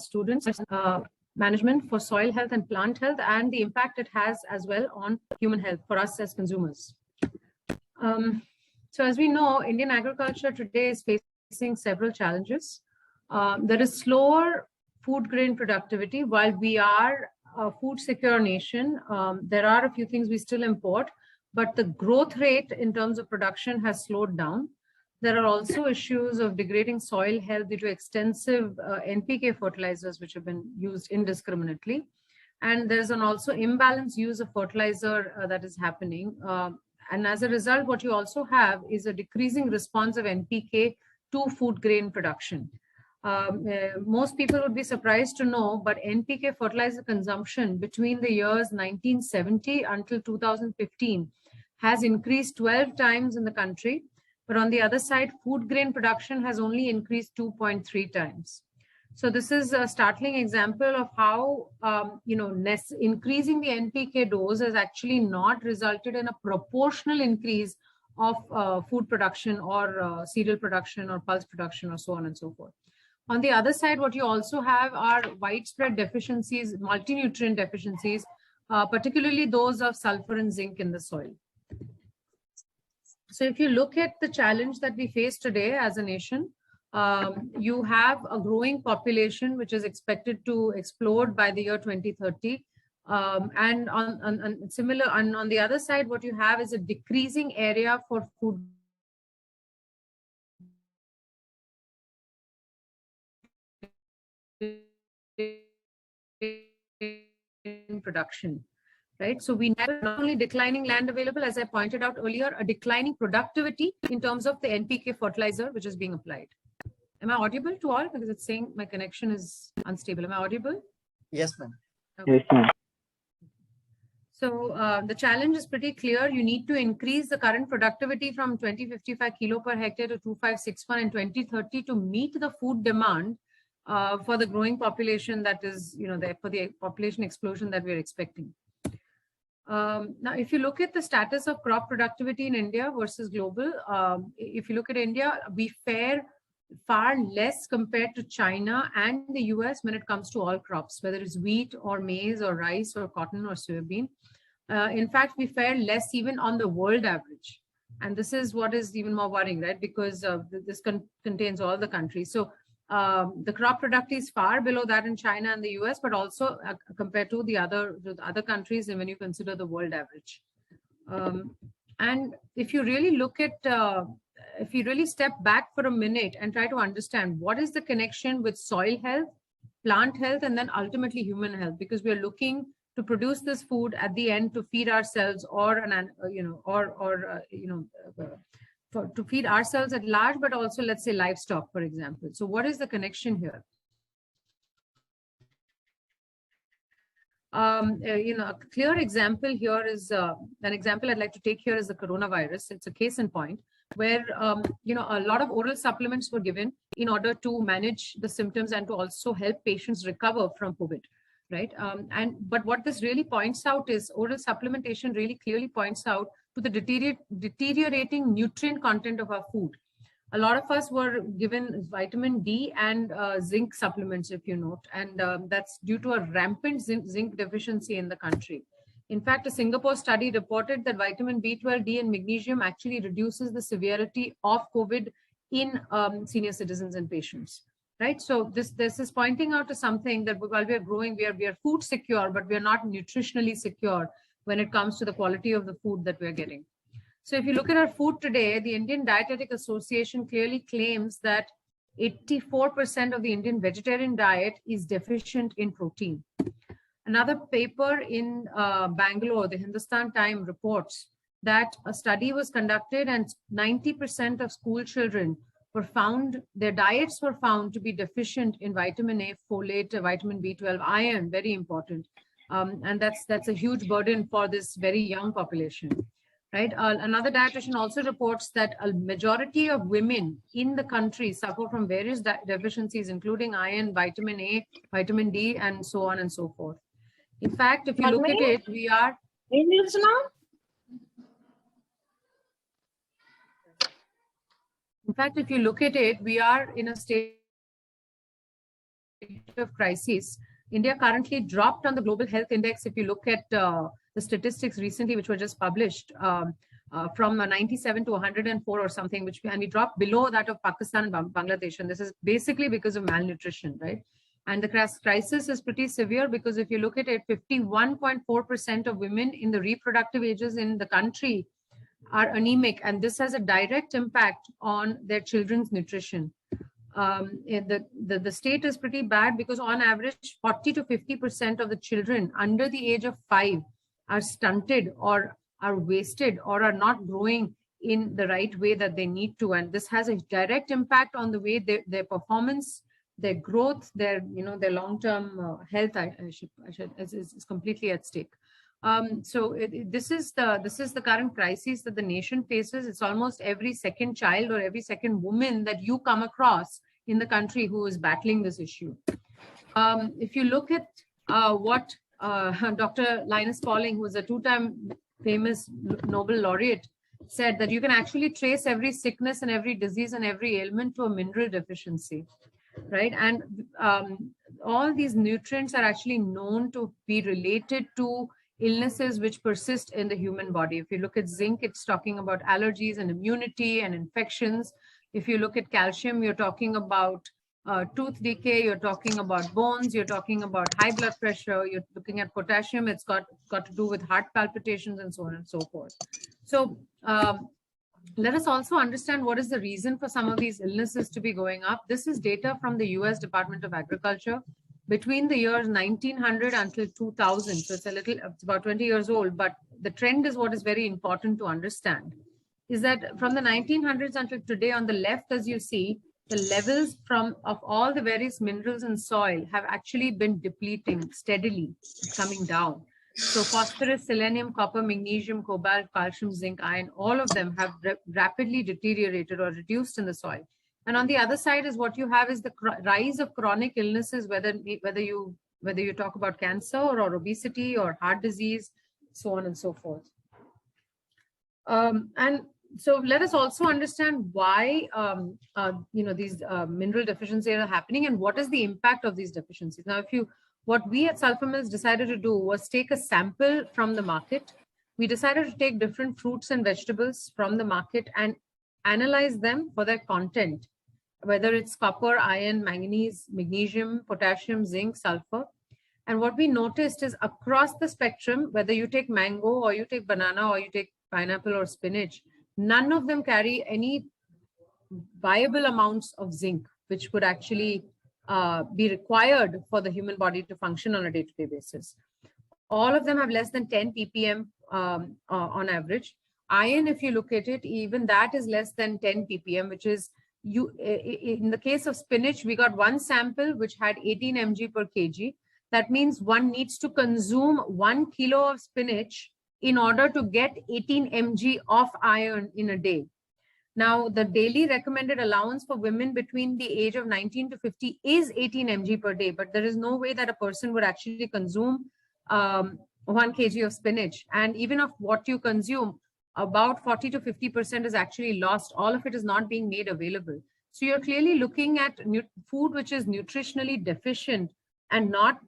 students, management for soil health and plant health, and the impact it has as well on human health for us as consumers. So as we know, Indian agriculture today is facing several challenges. There is slower food grain productivity. While we are a food secure nation, there are a few things we still import, but the growth rate in terms of production has slowed down. There are also issues of degrading soil health due to extensive NPK fertilizers, which have been used indiscriminately. And there's an also imbalanced use of fertilizer that is happening. And as a result, what you also have is a decreasing response of NPK to food grain production. Most people would be surprised to know, but NPK fertilizer consumption between the years 1970 until 2015 has increased 12 times in the country. But on the other side, food grain production has only increased 2.3 times. So this is a startling example of how, increasing the NPK dose has actually not resulted in a proportional increase of food production or cereal production or pulse production or so on and so forth. On the other side, what you also have are widespread deficiencies, multi-nutrient deficiencies, particularly those of sulfur and zinc in the soil. So if you look at the challenge that we face today as a nation, you have a growing population which is expected to explode by the year 2030. And on the other side, what you have is a decreasing area for food production. Right. So we have not only declining land available, as I pointed out earlier, a declining productivity in terms of the NPK fertilizer which is being applied. Am I audible to all? Because it's saying my connection is unstable. Am I audible? Yes, ma'am. Okay. Yes, ma'am. So the challenge is pretty clear. You need to increase the current productivity from 2055 kilo per hectare to 2561 in 2030 to meet the food demand for the growing population that is, for the population explosion that we're expecting. Now, if you look at the status of crop productivity in India versus global, if you look at India, we fare far less compared to China and the US when it comes to all crops, whether it's wheat or maize or rice or cotton or soybean. In fact, we fare less even on the world average. And this is what is even more worrying, right? Because this contains all the countries. So the crop productivity is far below that in China and the US, but also compared to the other countries, and when you consider the world average. And if you really look at, if you really step back for a minute and try to understand what is the connection with soil health, plant health, and then ultimately human health, because we are looking to produce this food at the end to feed ourselves to feed ourselves at large, but also, let's say, livestock, for example. So what is the connection here? A clear example here is, an example I'd like to take here is the coronavirus. It's a case in point where, a lot of oral supplements were given in order to manage the symptoms and to also help patients recover from COVID. Right. But what this really points out is oral supplementation really clearly points out to the deteriorating nutrient content of our food. A lot of us were given vitamin D and zinc supplements, if you note, and that's due to a rampant zinc deficiency in the country. In fact, a Singapore study reported that vitamin B12, D, and magnesium actually reduces the severity of COVID in senior citizens and patients. Right. So this is pointing out to something that while we are growing, we are food secure, but we are not nutritionally secure when it comes to the quality of the food that we're getting. So if you look at our food today, the Indian Dietetic Association clearly claims that 84% of the Indian vegetarian diet is deficient in protein. Another paper in Bangalore, the Hindustan Times, reports that a study was conducted and 90% of school children their diets were found to be deficient in vitamin A, folate, vitamin B12, iron, very important. And that's a huge burden for this very young population, right? Another dietitian also reports that a majority of women in the country suffer from various deficiencies, including iron, vitamin A, vitamin D, and so on and so forth. In fact, if you look at it, we are... In fact, if you look at it, we are in a state of crisis, India currently dropped on the Global Health Index. If you look at the statistics recently, which were just published, from 97 to 104 or something, and we dropped below that of Pakistan and Bangladesh. And this is basically because of malnutrition, right? And the crisis is pretty severe because if you look at it, 51.4% of women in the reproductive ages in the country are anemic, and this has a direct impact on their children's nutrition. The state is pretty bad because on average, 40 to 50% of the children under the age of 5 are stunted or are wasted or are not growing in the right way that they need to. And this has a direct impact on the way their performance, their growth, their long-term health is completely at stake. This is the current crisis that the nation faces. It's almost every second child or every second woman that you come across in the country who is battling this issue. If you look at what Dr. Linus Pauling, who is a two-time famous Nobel laureate, said, that you can actually trace every sickness and every disease and every ailment to a mineral deficiency, right? And all these nutrients are actually known to be related to illnesses which persist in the human body. If you look at zinc, it's talking about allergies and immunity and infections. If you look at calcium, you're talking about tooth decay, you're talking about bones, you're talking about high blood pressure, you're looking at potassium, it's got to do with heart palpitations and so on and so forth. So let us also understand what is the reason for some of these illnesses to be going up. This is data from the US Department of Agriculture between the years 1900 until 2000. So it's about 20 years old, but the trend is what is very important to understand, is that from the 1900s until today, on the left, as you see, the levels of all the various minerals in soil have actually been depleting steadily, coming down. So phosphorus, selenium, copper, magnesium, cobalt, calcium, zinc, iron, all of them have rapidly deteriorated or reduced in the soil. And on the other side is what you have is the rise of chronic illnesses, whether you talk about cancer or obesity or heart disease, so on and so forth. And so let us also understand why these mineral deficiencies are happening and what is the impact of these deficiencies. Now, what we at Sulphur Mills decided to do was take a sample from the market. We decided to take different fruits and vegetables from the market and analyze them for their content, whether it's copper, iron, manganese, magnesium, potassium, zinc, sulfur. And what we noticed is across the spectrum, whether you take mango or you take banana or you take pineapple or spinach, none of them carry any viable amounts of zinc, which would actually be required for the human body to function on a day-to-day basis. All of them have less than 10 ppm on average. Iron, if you look at it, even that is less than 10 ppm, which is, in the case of spinach, we got one sample which had 18 mg per kg. That means one needs to consume 1 kilo of spinach in order to get 18 mg of iron in a day. Now, the daily recommended allowance for women between the age of 19 to 50 is 18 mg per day, but there is no way that a person would actually consume 1 kg of spinach. And even of what you consume, about 40 to 50% is actually lost. All of it is not being made available. So you're clearly looking at food which is nutritionally deficient and not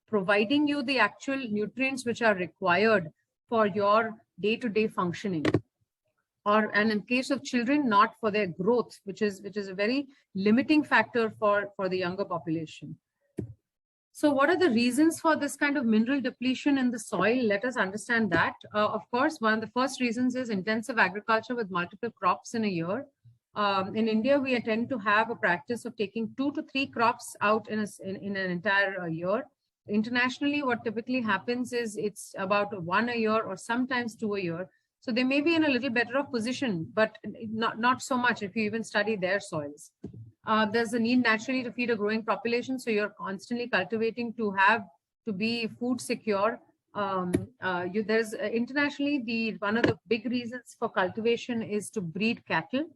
providing you the actual nutrients which are required for your day-to-day functioning. And in case of children, not for their growth, which is a very limiting factor for the younger population. So what are the reasons for this kind of mineral depletion in the soil? Let us understand that. Of course, one of the first reasons is intensive agriculture with multiple crops in a year. In India, we tend to have a practice of taking 2 to 3 crops out in an entire year. Internationally, what typically happens is it's about 1 a year or sometimes 2 a year. So they may be in a little better of position, but not so much if you even study their soils. There's a need naturally to feed a growing population. So you're constantly cultivating to be food secure. There's internationally, one of the big reasons for cultivation is to breed cattle.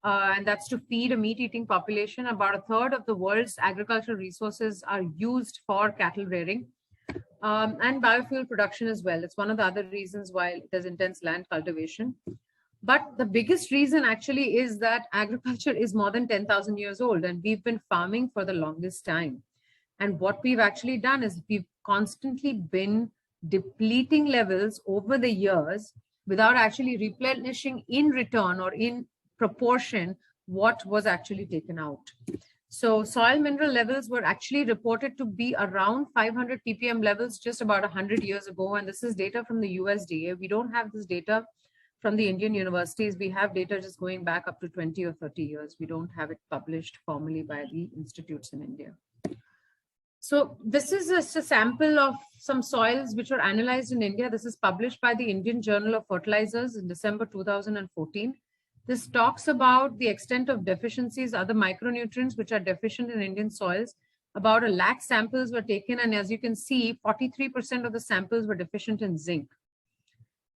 And that's to feed a meat-eating population. About a third of the world's agricultural resources are used for cattle rearing. And biofuel production as well. It's one of the other reasons why there's intense land cultivation. But the biggest reason actually is that agriculture is more than 10,000 years old and we've been farming for the longest time. And what we've actually done is we've constantly been depleting levels over the years without actually replenishing in return or in proportion what was actually taken out. So soil mineral levels were actually reported to be around 500 ppm levels just about 100 years ago. And this is data from the USDA. We don't have this data from the Indian universities. We have data just going back up to 20 or 30 years. We don't have it published formally by the institutes in India. So this is just a sample of some soils which were analyzed in India. This is published by the Indian Journal of Fertilizers in December 2014. This talks about the extent of deficiencies, other micronutrients which are deficient in Indian soils. About 1 lakh samples were taken, and as you can see, 43% of the samples were deficient in zinc.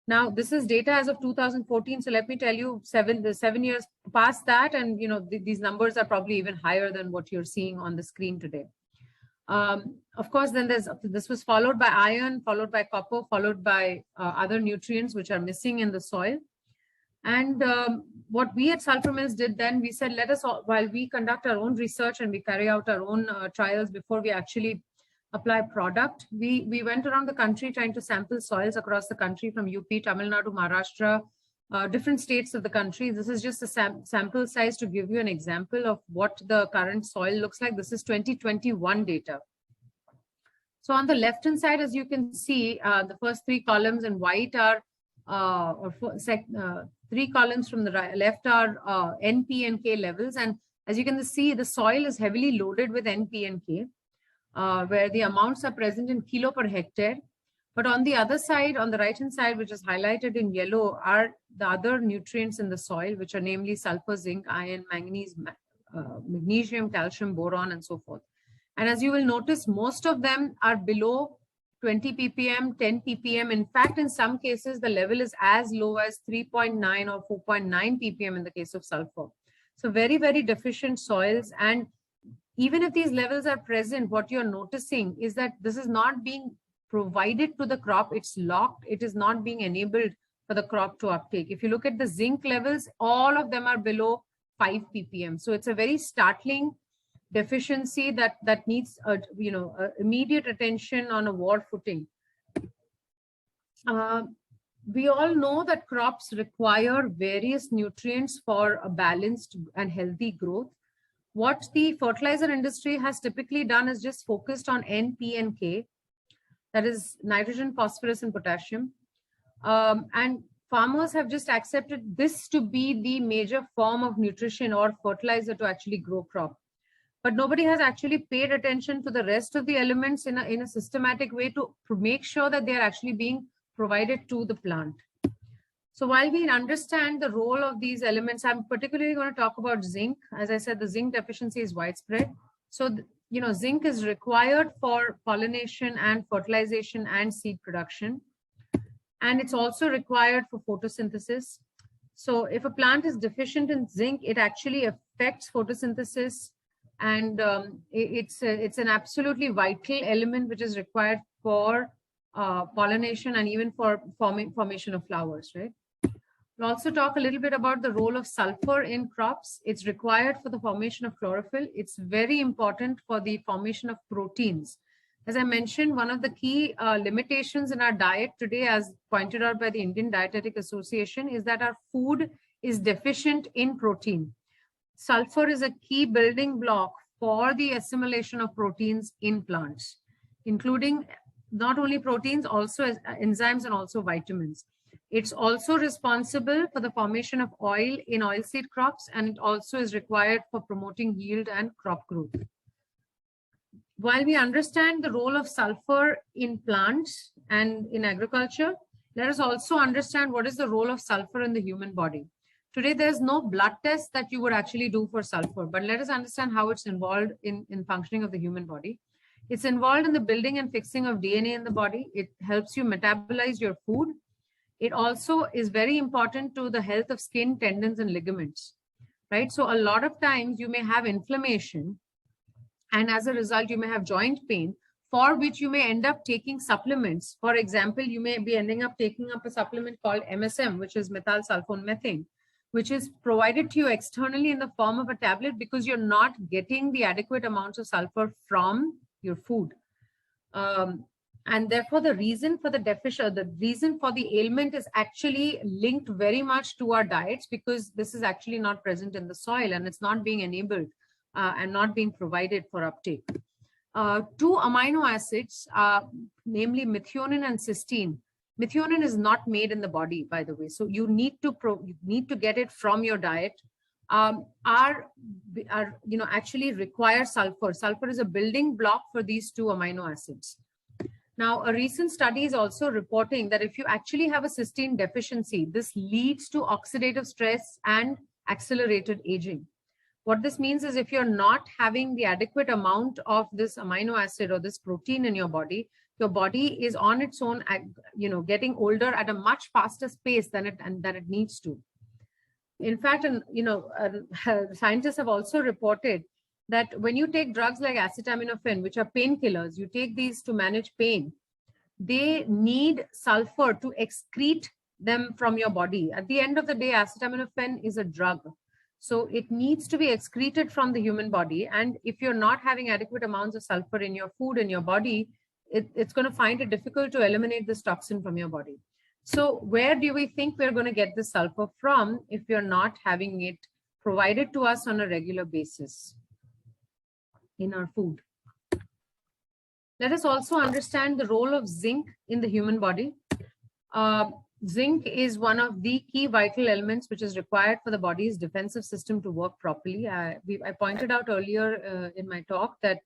Now, this is data as of 2014. So let me tell you, 7 years past that, and these numbers are probably even higher than what you're seeing on the screen today. Of course, then this was followed by iron, followed by copper, followed by other nutrients which are missing in the soil. And what we at Sulphur Mills did then, we said, let us, while we conduct our own research and we carry out our own trials before we actually apply product, we went around the country trying to sample soils across the country from UP, Tamil Nadu, Maharashtra, different states of the country. This is just a sample size to give you an example of what the current soil looks like. This is 2021 data. So on the left-hand side, as you can see, the first 3 columns in white are, 3 columns from the left are N, P, and K levels. And as you can see, the soil is heavily loaded with N, P, and K, where the amounts are present in kilo per hectare. But on the other side, on the right-hand side, which is highlighted in yellow, are the other nutrients in the soil, which are namely sulfur, zinc, iron, manganese, magnesium, calcium, boron, and so forth. And as you will notice, most of them are below 20 ppm, 10 ppm. In fact, in some cases, the level is as low as 3.9 or 4.9 ppm in the case of sulfur. So very, very deficient soils. And even if these levels are present, what you're noticing is that this is not being provided to the crop. It's locked. It is not being enabled for the crop to uptake. If you look at the zinc levels, all of them are below 5 ppm. So it's a very startling deficiency that needs immediate attention on a war footing. We all know that crops require various nutrients for a balanced and healthy growth. What the fertilizer industry has typically done is just focused on N, P, and K, that is nitrogen, phosphorus, and potassium. And farmers have just accepted this to be the major form of nutrition or fertilizer to actually grow crop. But nobody has actually paid attention to the rest of the elements in a systematic way to make sure that they are actually being provided to the plant. So while we understand the role of these elements, I'm particularly going to talk about zinc. As I said, the zinc deficiency is widespread. So, zinc is required for pollination and fertilization and seed production. And it's also required for photosynthesis. So if a plant is deficient in zinc, it actually affects photosynthesis. And it's an absolutely vital element which is required for pollination and even for formation of flowers, right? We'll also talk a little bit about the role of sulfur in crops. It's required for the formation of chlorophyll. It's very important for the formation of proteins. As I mentioned, one of the key limitations in our diet today, as pointed out by the Indian Dietetic Association, is that our food is deficient in protein. Sulfur is a key building block for the assimilation of proteins in plants, including not only proteins, also enzymes and also vitamins. It's also responsible for the formation of oil in oilseed crops, and it also is required for promoting yield and crop growth. While we understand the role of sulfur in plants and in agriculture, let us also understand what is the role of sulfur in the human body. Today, there's no blood test that you would actually do for sulfur, but let us understand how it's involved in functioning of the human body. It's involved in the building and fixing of DNA in the body. It helps you metabolize your food. It also is very important to the health of skin, tendons, and ligaments, right? So a lot of times you may have inflammation, and as a result, you may have joint pain, for which you may end up taking supplements. For example, you may be ending up taking up a supplement called MSM, which is methyl sulfone methane, which is provided to you externally in the form of a tablet because you're not getting the adequate amounts of sulfur from your food. And therefore, the reason for the deficit, the reason for the ailment is actually linked very much to our diets, because this is actually not present in the soil and it's not being enabled and not being provided for uptake. Two amino acids, namely methionine and cysteine. Methionine is not made in the body, by the way, so you need to get it from your diet. Actually require sulfur. Sulfur is a building block for these two amino acids. Now, a recent study is also reporting that if you actually have a cysteine deficiency, this leads to oxidative stress and accelerated aging. What this means is if you're not having the adequate amount of this amino acid or this protein in your body is on its own, getting older at a much faster pace than it needs to. In fact, scientists have also reported that when you take drugs like acetaminophen, which are painkillers, you take these to manage pain, they need sulfur to excrete them from your body. At the end of the day, acetaminophen is a drug. So it needs to be excreted from the human body. And if you're not having adequate amounts of sulfur in your food, in your body, it's going to find it difficult to eliminate this toxin from your body. So where do we think we're going to get the sulfur from if you're not having it provided to us on a regular basis in our food? Let us also understand the role of zinc in the human body. Zinc is one of the key vital elements which is required for the body's defensive system to work properly. I pointed out earlier in my talk that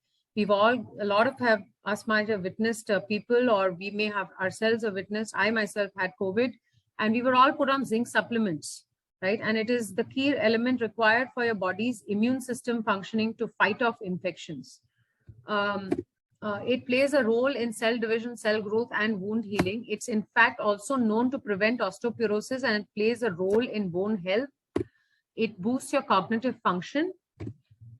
us might have witnessed people, or we may have ourselves have witnessed. I myself had COVID, and we were all put on zinc supplements, right? And it is the key element required for your body's immune system functioning to fight off infections. It plays a role in cell division, cell growth, and wound healing. It's in fact also known to prevent osteoporosis, and it plays a role in bone health. It boosts your cognitive function.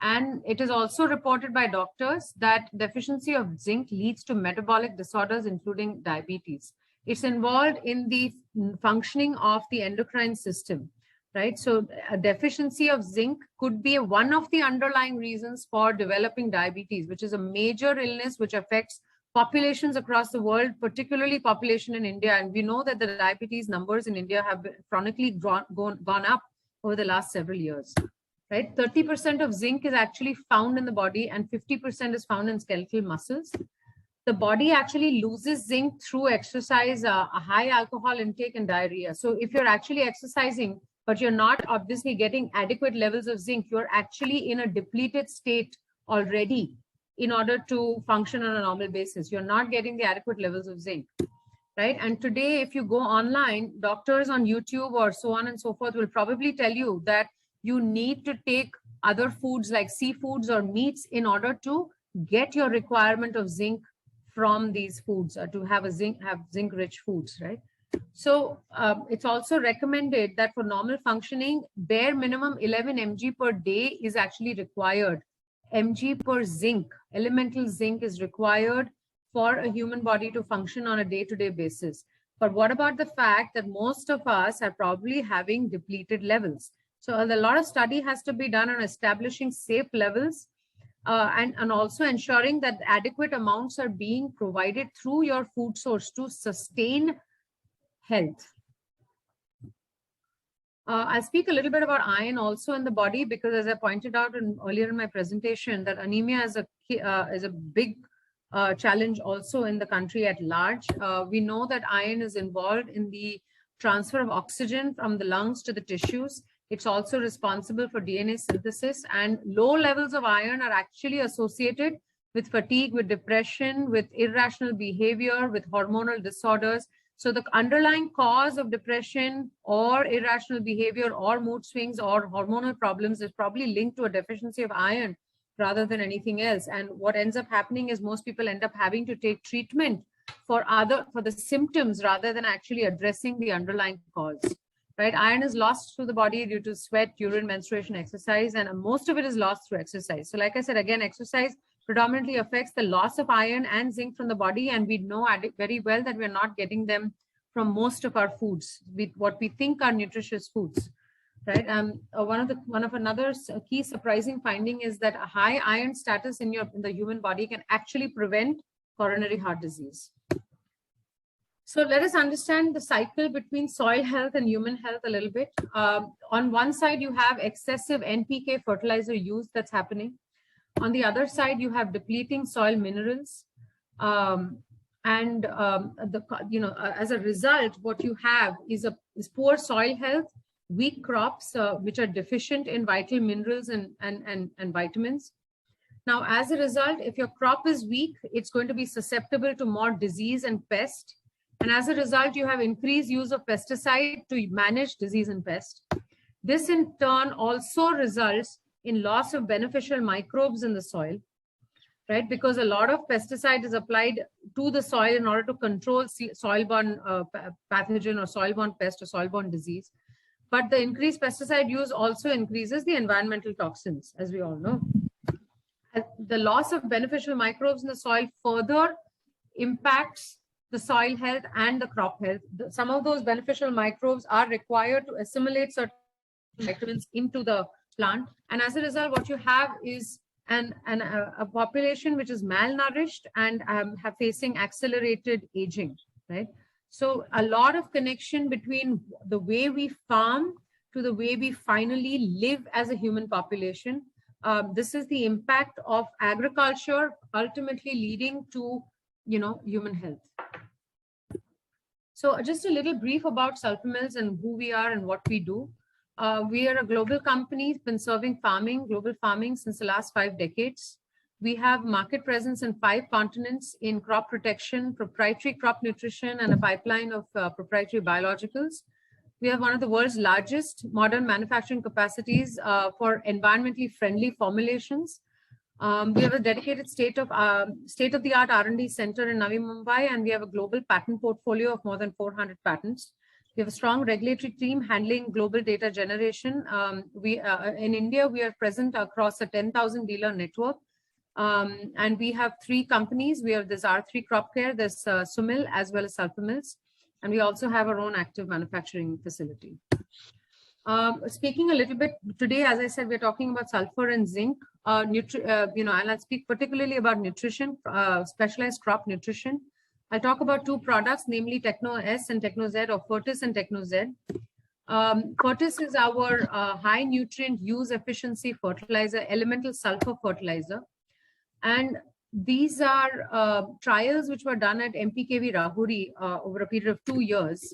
And it is also reported by doctors that deficiency of zinc leads to metabolic disorders, including diabetes. It's involved in the functioning of the endocrine system, right? So a deficiency of zinc could be one of the underlying reasons for developing diabetes, which is a major illness which affects populations across the world, particularly population in India. And we know that the diabetes numbers in India have chronically gone up over the last several years. Right, 30% of zinc is actually found in the body, and 50% is found in skeletal muscles. The body actually loses zinc through exercise, a high alcohol intake, and diarrhea. So if you're actually exercising, but you're not obviously getting adequate levels of zinc, you're actually in a depleted state already in order to function on a normal basis. You're not getting the adequate levels of zinc. Right. And today, if you go online, doctors on YouTube or so on and so forth will probably tell you that you need to take other foods like seafoods or meats in order to get your requirement of zinc from these foods, or to have zinc rich foods, right? So it's also recommended that for normal functioning, bare minimum 11 mg per day is actually required. Mg per zinc, elemental zinc, is required for a human body to function on a day-to-day basis. But what about the fact that most of us are probably having depleted levels? So a lot of study has to be done on establishing safe levels and also ensuring that adequate amounts are being provided through your food source to sustain health. I'll speak a little bit about iron also in the body, because as I pointed out earlier in my presentation, that anemia is a big challenge also in the country at large. We know that iron is involved in the transfer of oxygen from the lungs to the tissues. It's also responsible for DNA synthesis, and low levels of iron are actually associated with fatigue, with depression, with irrational behavior, with hormonal disorders. So the underlying cause of depression or irrational behavior or mood swings or hormonal problems is probably linked to a deficiency of iron rather than anything else. And what ends up happening is most people end up having to take treatment for the symptoms rather than actually addressing the underlying cause. Right, iron is lost through the body due to sweat, urine, menstruation, exercise, and most of it is lost through exercise. So like I said, again, exercise predominantly affects the loss of iron and zinc from the body, and we know very well that we're not getting them from most of our foods, what we think are nutritious foods. right? One of another key surprising finding is that a high iron status in the human body can actually prevent coronary heart disease. So let us understand the cycle between soil health and human health a little bit. On one side, you have excessive NPK fertilizer use that's happening. On the other side, you have depleting soil minerals. As a result, what you have is poor soil health, weak crops, which are deficient in vital minerals and vitamins. Now, as a result, if your crop is weak, it's going to be susceptible to more disease and pest. And as a result, you have increased use of pesticide to manage disease and pest. This in turn also results in loss of beneficial microbes in the soil, right? Because a lot of pesticide is applied to the soil in order to control soil-borne pathogen or soil-borne pest or soil-borne disease. But the increased pesticide use also increases the environmental toxins, as we all know. The loss of beneficial microbes in the soil further impacts the soil health and the crop health. Some of those beneficial microbes are required to assimilate certain vitamins into the plant. And as a result, what you have is a population which is malnourished and facing accelerated aging, right? So a lot of connection between the way we farm to the way we finally live as a human population. This is the impact of agriculture ultimately leading to, human health. So just a little brief about Sulphur Mills and who we are and what we do. We are a global company, been serving global farming since the last 5 decades. We have market presence in 5 continents in crop protection, proprietary crop nutrition, and a pipeline of proprietary biologicals. We have one of the world's largest modern manufacturing capacities for environmentally friendly formulations. We have a dedicated state-of-the-art R&D center in Navi Mumbai, and we have a global patent portfolio of more than 400 patents. We have a strong regulatory team handling global data generation. In India, we are present across a 10,000 dealer network. And we have 3 companies. We have this R3 Crop Care, there's Sumil, as well as Sulphur Mills. And we also have our own active manufacturing facility. Speaking a little bit today, as I said, we're talking about sulfur and zinc. And I'll speak particularly about nutrition, specialized crop nutrition. I'll talk about 2 products, namely Techno S and Techno Z, or Fertis and Techno Z. Fertis is our high nutrient use efficiency fertilizer, elemental sulfur fertilizer. And these are trials which were done at MPKV Rahuri over a period of 2 years.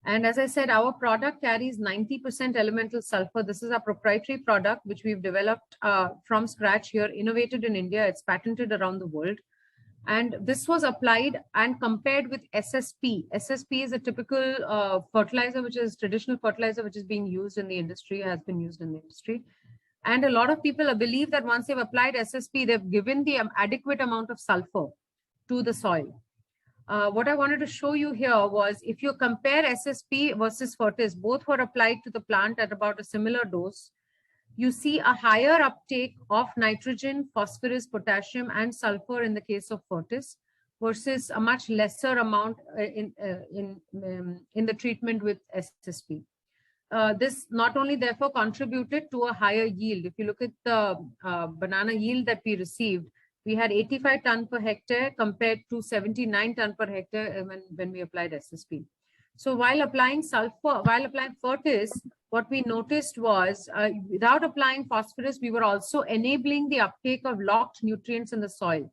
And as I said, our product carries 90% elemental sulfur. This is our proprietary product, which we've developed from scratch here, innovated in India. It's patented around the world. And this was applied and compared with SSP. SSP is a typical fertilizer, which is traditional fertilizer, which is being used in the industry, has been used in the industry. And a lot of people believe that once they've applied SSP, they've given the adequate amount of sulfur to the soil. What I wanted to show you here was, if you compare SSP versus Fertis, both were applied to the plant at about a similar dose. You see a higher uptake of nitrogen, phosphorus, potassium, and sulfur in the case of Fertis, versus a much lesser amount in the treatment with SSP. This not only therefore contributed to a higher yield. If you look at the banana yield that we received, we had 85 ton per hectare compared to 79 ton per hectare when we applied SSP. So while applying Fertis, what we noticed was without applying phosphorus, we were also enabling the uptake of locked nutrients in the soil.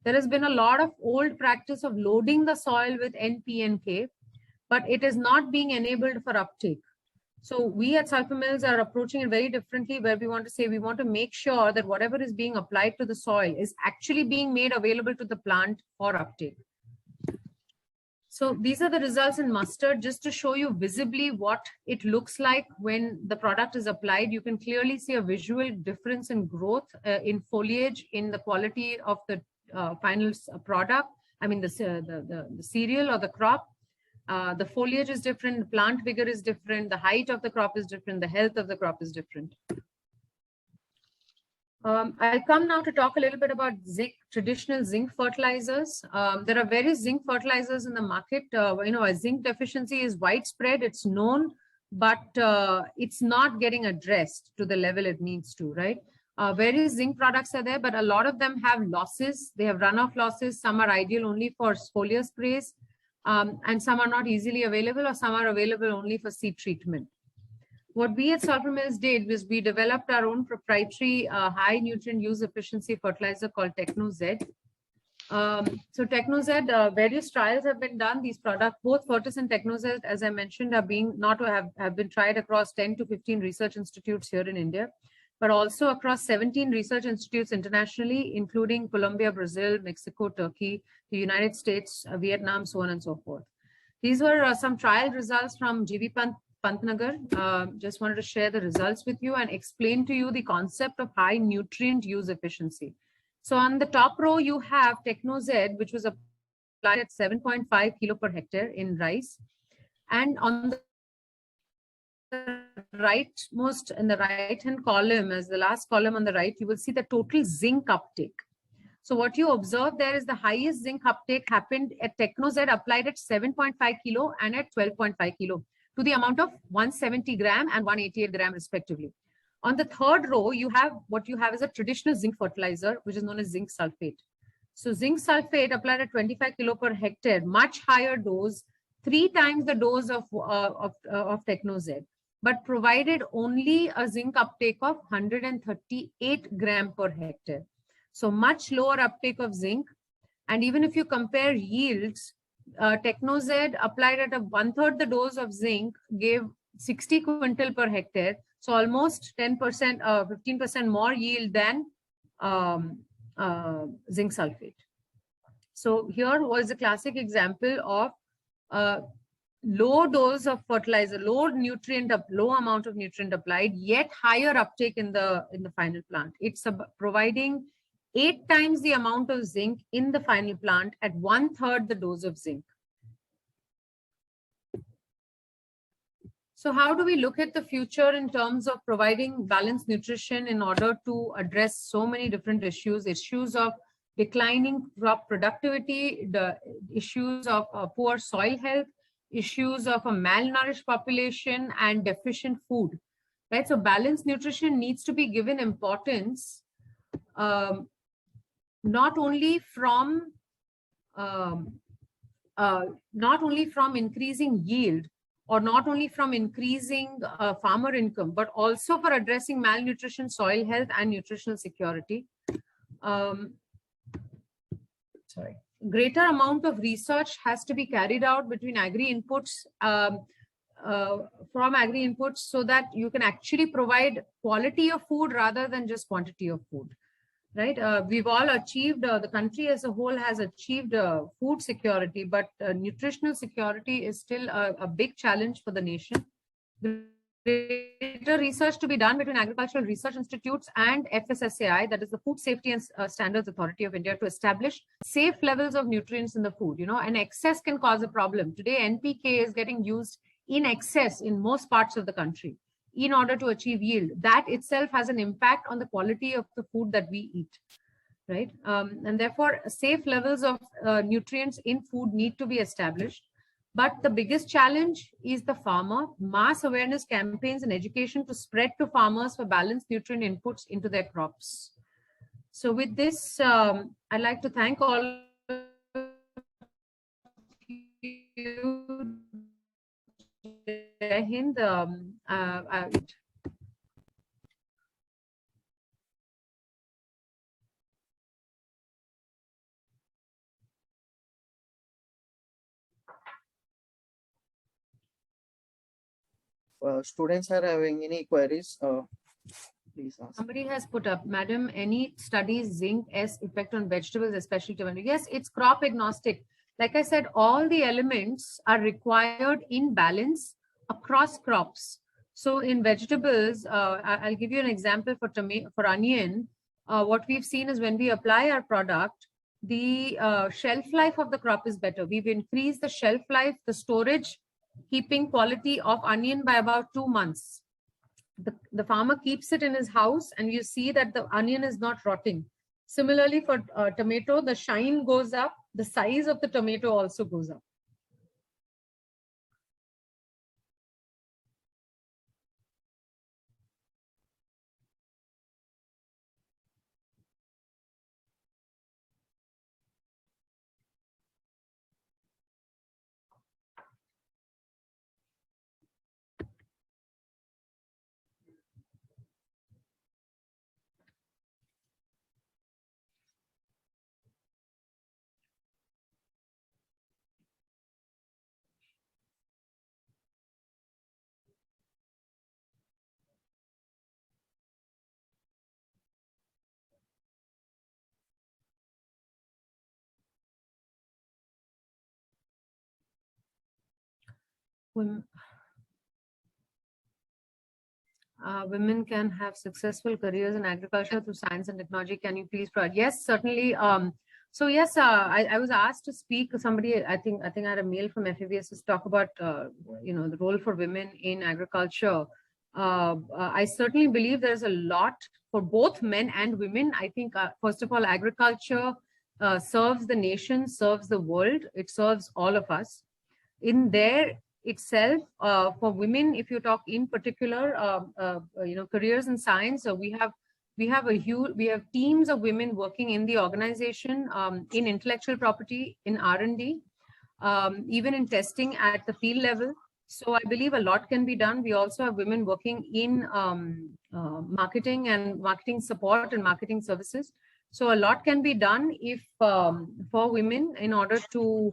There has been a lot of old practice of loading the soil with N, P, and K, but it is not being enabled for uptake. So we at Sulphur Mills are approaching it very differently, where we want to say we want to make sure that whatever is being applied to the soil is actually being made available to the plant for uptake. So these are the results in mustard, just to show you visibly what it looks like when the product is applied. You can clearly see a visual difference in growth, in foliage, in the quality of the final product. I mean, the cereal or the crop. The foliage is different, the plant vigor is different, the height of the crop is different, the health of the crop is different. I'll come now to talk a little bit about zinc, traditional zinc fertilizers. There are various zinc fertilizers in the market. A zinc deficiency is widespread. It's known but it's not getting addressed to the level it needs to, right? Various zinc products are there, but a lot of them have losses. They have runoff losses. Some are ideal only for foliar sprays, and some are not easily available, or some are available only for seed treatment. What we at Sulphur Mills did was we developed our own proprietary high nutrient use efficiency fertilizer called Techno-Z. So Techno-Z, various trials have been done. These products, both Fertis and Techno-Z, as I mentioned, are being have been tried across 10 to 15 research institutes here in India, but also across 17 research institutes internationally, including Colombia, Brazil, Mexico, Turkey, the United States, Vietnam, so on and so forth. These were some trial results from GV Pantnagar. Just wanted to share the results with you and explain to you the concept of high nutrient use efficiency. So on the top row, you have Techno-Z, which was applied at 7.5 kilo per hectare in rice. And on the rightmost, in the right-hand column, as the last column on the right, you will see the total zinc uptake. So what you observe there is the highest zinc uptake happened at Techno-Z applied at 7.5 kilo and at 12.5 kilo to the amount of 170 gram and 188 gram respectively. On the third row, what you have is a traditional zinc fertilizer, which is known as zinc sulfate. So zinc sulfate applied at 25 kilo per hectare, much higher dose, 3 times the dose of Techno-Z, but provided only a zinc uptake of 138 gram per hectare. So much lower uptake of zinc. And even if you compare yields, Techno-Z applied at 1/3 the dose of zinc gave 60 quintal per hectare. So almost 10%, 15% more yield than zinc sulfate. So here was a classic example of low dose of fertilizer, low amount of nutrient applied, yet higher uptake in the final plant. It's providing 8 times the amount of zinc in the final plant at 1/3 the dose of zinc. So how do we look at the future in terms of providing balanced nutrition in order to address so many different issues of declining crop productivity, the issues of poor soil health, issues of a malnourished population and deficient food, right? So balanced nutrition needs to be given importance, not only from increasing yield, or not only from increasing farmer income, but also for addressing malnutrition, soil health, and nutritional security. Greater amount of research has to be carried out between agri inputs, from agri inputs, so that you can actually provide quality of food rather than just quantity of food. Right? We've all achieved, the country as a whole has achieved food security, but nutritional security is still a big challenge for the nation. Greater research to be done between agricultural research institutes and FSSAI, that is the Food Safety and Standards Authority of India, to establish safe levels of nutrients in the food. You know, an excess can cause a problem. Today, NPK is getting used in excess in most parts of the country in order to achieve yield. That itself has an impact on the quality of the food that we eat, right? And therefore, safe levels of nutrients in food need to be established. But the biggest challenge is the farmer. Mass awareness campaigns and education to spread to farmers for balanced nutrient inputs into their crops. So with this, I'd like to thank all of you. Jai Hind. Students are having any queries, please ask. Somebody has put up, Madam, any studies zinc S effect on vegetables, especially tomato? Yes, it's crop agnostic. Like I said, all the elements are required in balance across crops. So in vegetables, I'll give you an example for onion. What we've seen is when we apply our product, the shelf life of the crop is better. We've increased the shelf life, the storage, keeping quality of onion by about 2 months. The farmer keeps it in his house and you see that the onion is not rotting. Similarly for tomato, the shine goes up, the size of the tomato also goes up. Women can have successful careers in agriculture through science and technology. Can you please provide? Yes, certainly. So yes, I was asked to speak. Somebody, I think I had a mail from FABS to talk about the role for women in agriculture. I certainly believe there's a lot for both men and women. I think first of all, agriculture serves the nation, serves the world. It serves all of us. In there itself, for women, if you talk in particular, careers in science, we have teams of women working in the organization, in intellectual property, in R&D, even in testing at the field level. So I believe a lot can be done. We also have women working in marketing and marketing support and marketing services. So a lot can be done if for women in order to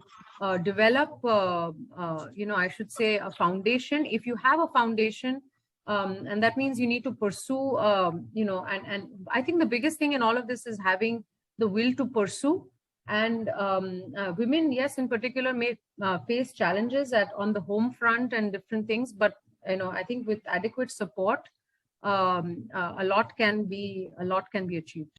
develop, I should say, a foundation. If you have a foundation, and that means you need to pursue, and I think the biggest thing in all of this is having the will to pursue. And women, yes, in particular, may face challenges on the home front and different things. But I think with adequate support, a lot can be achieved.